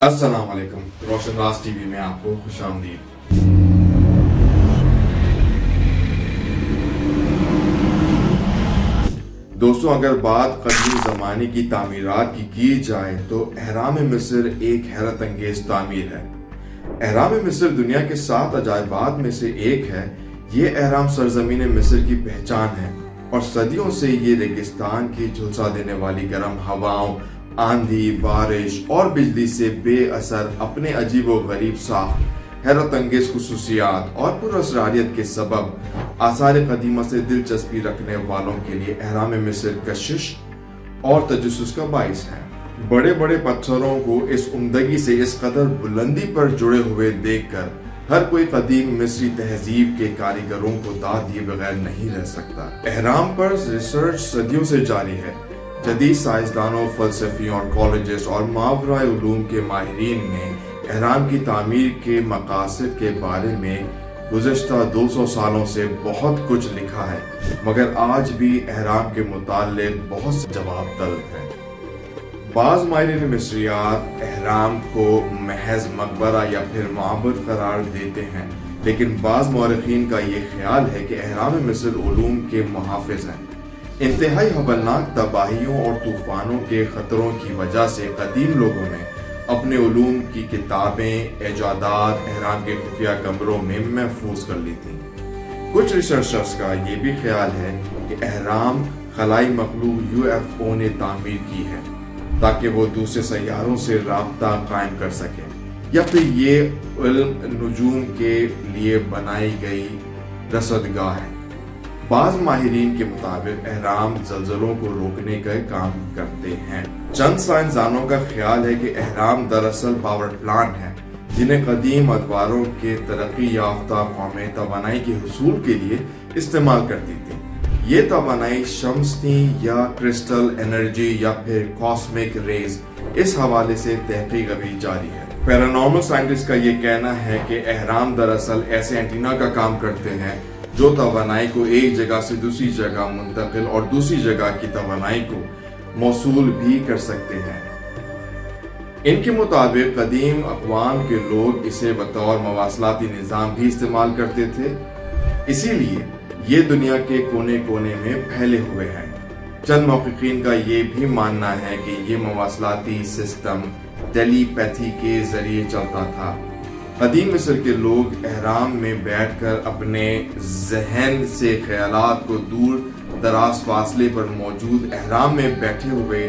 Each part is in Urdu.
السلام علیکم، روشن راز ٹی وی میں آپ کو خوش آمدید۔ دوستوں، اگر بات قدیم زمانے کی تعمیرات کی جائے تو اہرام مصر ایک حیرت انگیز تعمیر ہے۔ اہرام مصر دنیا کے 7 عجائبات میں سے ایک ہے۔ یہ اہرام سرزمین مصر کی پہچان ہے اور صدیوں سے یہ ریگستان کی جھلسا دینے والی گرم ہواؤں، آندھی، بارش اور بجلی سے بے اثر اپنے عجیب و غریب ساخت، حیرت انگیز خصوصیات اور پر اسراریت کے سبب آثار قدیمہ سے دلچسپی رکھنے والوں کے لیے اہرام مصر کشش اور تجسس کا باعث ہے۔ بڑے بڑے پتھروں کو اس عمدگی سے اس قدر بلندی پر جڑے ہوئے دیکھ کر ہر کوئی قدیم مصری تہذیب کے کاریگروں کو داد دیے بغیر نہیں رہ سکتا۔ اہرام پر ریسرچ صدیوں سے جاری ہے۔ جدید سائنسدانوں، فلسفیوں اور کالجز اور ماورائے علوم کے ماہرین نے اہرام کی تعمیر کے مقاصد کے بارے میں گزشتہ 200 سالوں سے بہت کچھ لکھا ہے، مگر آج بھی اہرام کے متعلق بہت سے جواب طلب ہیں۔ بعض ماہرین مصریات اہرام کو محض مقبرہ یا پھر معبد قرار دیتے ہیں، لیکن بعض مورخین کا یہ خیال ہے کہ اہرام مصر علوم کے محافظ ہیں۔ انتہائی ہولناک تباہیوں اور طوفانوں کے خطروں کی وجہ سے قدیم لوگوں نے اپنے علوم کی کتابیں، ایجادات اہرام کے خفیہ کمروں میں محفوظ کر لی تھیں۔ کچھ ریسرچرز کا یہ بھی خیال ہے کہ اہرام خلائی مخلوق UFO نے تعمیر کی ہے تاکہ وہ دوسرے سیاروں سے رابطہ قائم کر سکے، یا پھر یہ علم نجوم کے لیے بنائی گئی رصدگاہ ہے۔ بعض ماہرین کے مطابق اہرام زلزلوں کو روکنے کا کام کرتے ہیں۔ چند سائنسدانوں کا خیال ہے کہ اہرام دراصل پاور پلانٹ ہیں جنہیں قدیم ادواروں کے ترقی یافتہ قومیں توانائی کے حصول کے لیے استعمال کرتی تھیں۔ یہ توانائی شمس تھی یا کرسٹل انرجی یا پھر کاسمک ریز، اس حوالے سے تحقیق ابھی جاری ہے۔ پیرانارمل سائنٹسٹ کا یہ کہنا ہے کہ اہرام دراصل ایسے اینٹینا کا کام کرتے ہیں جو توانائی کو ایک جگہ سے دوسری جگہ منتقل اور دوسری جگہ کی توانائی کو موصول بھی کر سکتے ہیں۔ ان کے مطابق قدیم اقوام کے لوگ اسے بطور مواصلاتی نظام بھی استعمال کرتے تھے، اسی لیے یہ دنیا کے کونے کونے میں پھیلے ہوئے ہیں۔ چند محققین کا یہ بھی ماننا ہے کہ یہ مواصلاتی سسٹم ٹیلی پیتھی کے ذریعے چلتا تھا۔ قدیم مصر کے لوگ اہرام میں بیٹھ کر اپنے ذہن سے خیالات کو دور دراز فاصلے پر موجود اہرام میں بیٹھے ہوئے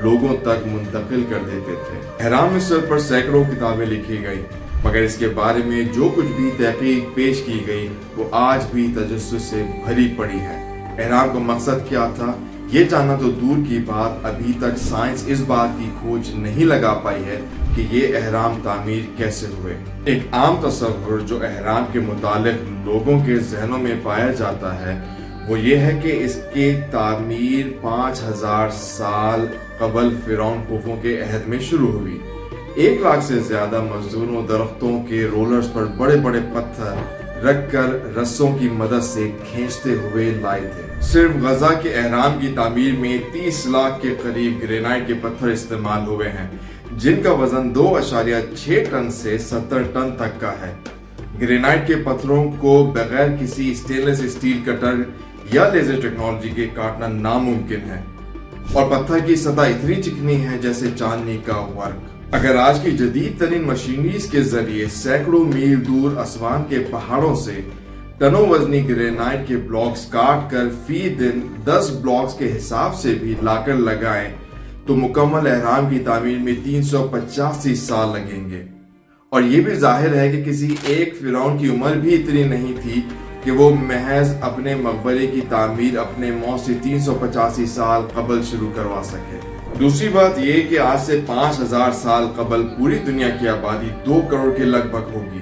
لوگوں تک منتقل کر دیتے تھے۔ اہرام مصر پر سینکڑوں کتابیں لکھی گئی، مگر اس کے بارے میں جو کچھ بھی تحقیق پیش کی گئی وہ آج بھی تجسس سے بھری پڑی ہے۔ اہرام کا مقصد کیا تھا یہ جاننا تو دور کی بات، ابھی تک سائنس اس بات کی کھوج نہیں لگا پائی ہے کہ یہ اہرام تعمیر کیسے ہوئے۔ ایک عام تصور جو اہرام کے متعلق لوگوں کے ذہنوں میں پایا جاتا ہے وہ یہ ہے کہ اس کی تعمیر 5000 سال قبل فرعون خوفو کے عہد میں شروع ہوئی۔ 1 لاکھ سے زیادہ مزدوروں درختوں کے رولرز پر بڑے بڑے پتھر رکھ کر رسوں کی مدد سے کھینچتے ہوئے لائے تھے۔ صرف غزہ کے اہرام کی تعمیر میں 30 لاکھ کے قریب گرینائٹ کے پتھر استعمال ہوئے ہیں، جن کا وزن 2.6 ٹن سے 70 ٹن تک کا ہے۔ گرینائٹ کے پتھروں کو بغیر کسی سٹینلیس اسٹیل کٹر یا لیزر ٹیکنالوجی کے کاٹنا ناممکن ہے، اور پتھر کی سطح اتنی چکنی ہے جیسے چاندنی کا ورق۔ اگر آج کی جدید ترین مشینریز کے ذریعے سینکڑوں میل دور اسوان کے پہاڑوں سے ٹنوں وزنی گرینائٹ کے بلاکس کاٹ کر فی دن 10 بلاکس کے حساب سے بھی لا کر لگائیں تو مکمل اہرام کی تعمیر میں 385 سال لگیں گے۔ اور یہ بھی ظاہر ہے کہ کسی ایک فرعون کی عمر بھی اتنی نہیں تھی کہ وہ محض اپنے مقبرے کی تعمیر اپنے موت سے 385 سال قبل شروع کروا سکے۔ دوسری بات یہ کہ آج سے 5000 سال قبل پوری دنیا کی آبادی 2 کروڑ کے لگ بھگ ہوگی۔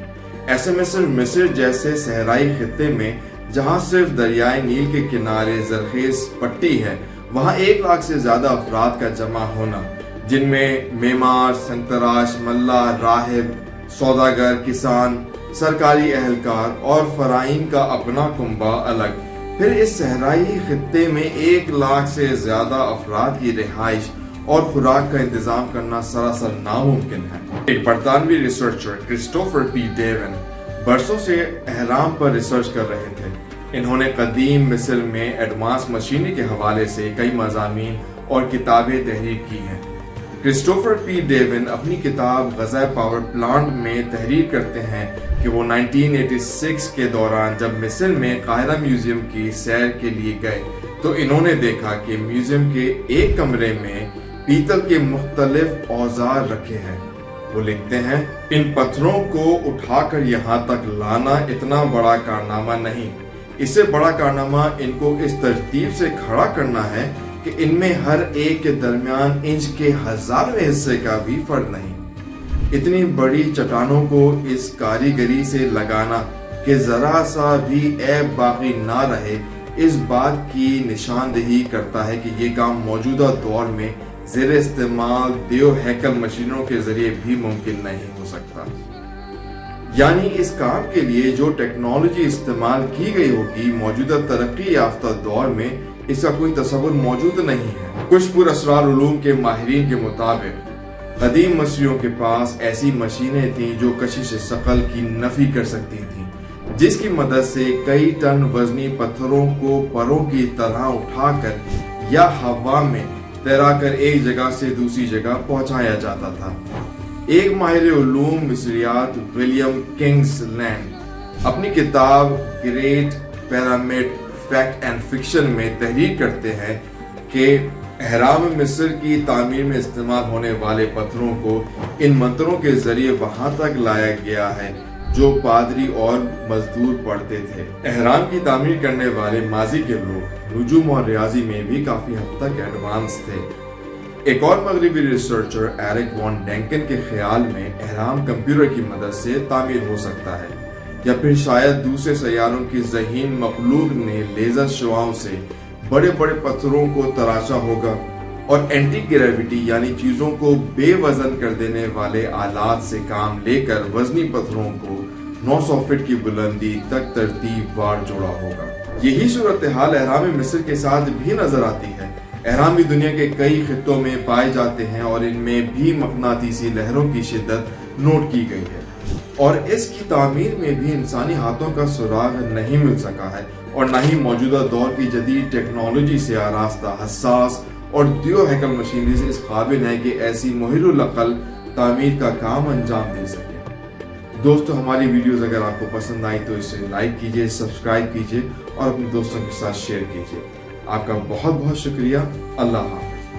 ایسے میں صرف مصر جیسے صحرائی خطے میں جہاں صرف دریائے نیل کے کنارے زرخیز پٹی ہے، وہاں 1 لاکھ سے زیادہ افراد کا جمع ہونا، جن میں معمار، سنگ تراش، ملا، راہب، سوداگر، کسان، سرکاری اہلکار اور فرائین کا اپنا کنبہ الگ، پھر اس صحرائی خطے میں 1 لاکھ سے زیادہ افراد کی رہائش اور خوراک کا انتظام کرنا سراسر ناممکن ہے۔ ایک برطانوی ریسرچر کرسٹوفر پی ڈیون برسوں سے اہرام پر ریسرچ کر رہے تھے۔ انہوں نے قدیم مصر میں ایڈوانس مشینری کے حوالے سے کئی مضامین اور کتابیں تحریر کی ہیں۔ کرسٹوفر پی ڈیون اپنی کتاب غزہ پاور پلانٹ میں تحریر کرتے ہیں کہ وہ 1986 کے دوران جب مصر میں قاہرہ میوزیم کی سیر کے لیے گئے تو انہوں نے دیکھا کہ میوزیم کے ایک کمرے میں پیتل کے مختلف اوزار رکھے ہیں۔ وہ لکھتے ہیں، ان پتھروں کو اٹھا کر یہاں تک لانا اتنا بڑا کارنامہ نہیں، اس سے بڑا کارنامہ ان کو اس ترتیب سے کھڑا کرنا ہے کہ ان میں ہر ایک کے درمیان انچ کے 1000ویں حصے کا بھی فرق نہیں۔ اتنی بڑی چٹانوں کو اس کاریگری سے لگانا کہ ذرا سا بھی عیب باقی نہ رہے، اس بات کی نشاندہی کرتا ہے کہ یہ کام موجودہ دور میں زیر استعمال دیو ہیکل مشینوں کے ذریعے بھی ممکن نہیں ہو سکتا۔ یعنی اس کام کے لیے جو ٹیکنالوجی استعمال کی گئی ہوگی موجودہ ترقی یافتہ دور میں اس کا کوئی تصور موجود نہیں ہے۔ کچھ پر اسرار علوم کے ماہرین کے مطابق قدیم مصریوں کے پاس ایسی مشینیں تھیں جو کشش ثقل کی نفی کر سکتی تھیں، جس کی مدد سے کئی ٹن وزنی پتھروں کو پروں کی طرح اٹھا کر یا ہوا میں تیرا کر ایک جگہ سے دوسری جگہ پہنچایا جاتا تھا۔ ایک ماہر علوم مصریات ولیم کنگز لینڈ اپنی کتاب great pyramid fact and fiction میں تحریر کرتے ہیں کہ اہرام مصر کی تعمیر میں استعمال ہونے والے پتھروں کو ان منتروں کے ذریعے وہاں تک لایا گیا ہے جو پادری اور مزدور پڑھتے تھے۔ اہرام کی تعمیر کرنے والے ماضی کے لوگ نجوم اور ریاضی میں بھی کافی حد تک ایڈوانس تھے۔ ایک اور مغربی ریسرچر ایرک وان ڈینکن کے خیال میں اہرام کمپیوٹر کی مدد سے تعمیر ہو سکتا ہے، یا پھر شاید دوسرے سیاروں کی ذہین مخلوق نے لیزر شعاعوں سے بڑے بڑے پتھروں کو تراشا ہوگا اور اینٹی گریوٹی یعنی چیزوں کو بے وزن کر دینے والے آلات سے کام لے کر وزنی پتھروں کو 900 فٹ کی بلندی تک ترتیب وار جوڑا ہوگا۔ یہی صورتحال اہرام مصر کے ساتھ بھی نظر آتی ہے۔ اہرام بھی دنیا کے کئی خطوں میں پائے جاتے ہیں اور ان میں بھی مقناطیسی لہروں کی شدت نوٹ کی گئی ہے، اور اس کی تعمیر میں بھی انسانی ہاتھوں کا سراغ نہیں مل سکا ہے، اور نہ ہی موجودہ دور کی جدید ٹیکنالوجی سے آراستہ حساس اور دیو ہیکل مشینری سے اس قابل ہے کہ ایسی محر العقل تعمیر کا کام انجام دے سکے۔ دوستو، ہماری ویڈیوز اگر آپ کو پسند آئی تو اسے لائک کیجئے، سبسکرائب کیجئے اور اپنے دوستوں کے ساتھ شیئر کیجئے۔ آپ کا بہت بہت شکریہ۔ اللہ حافظ۔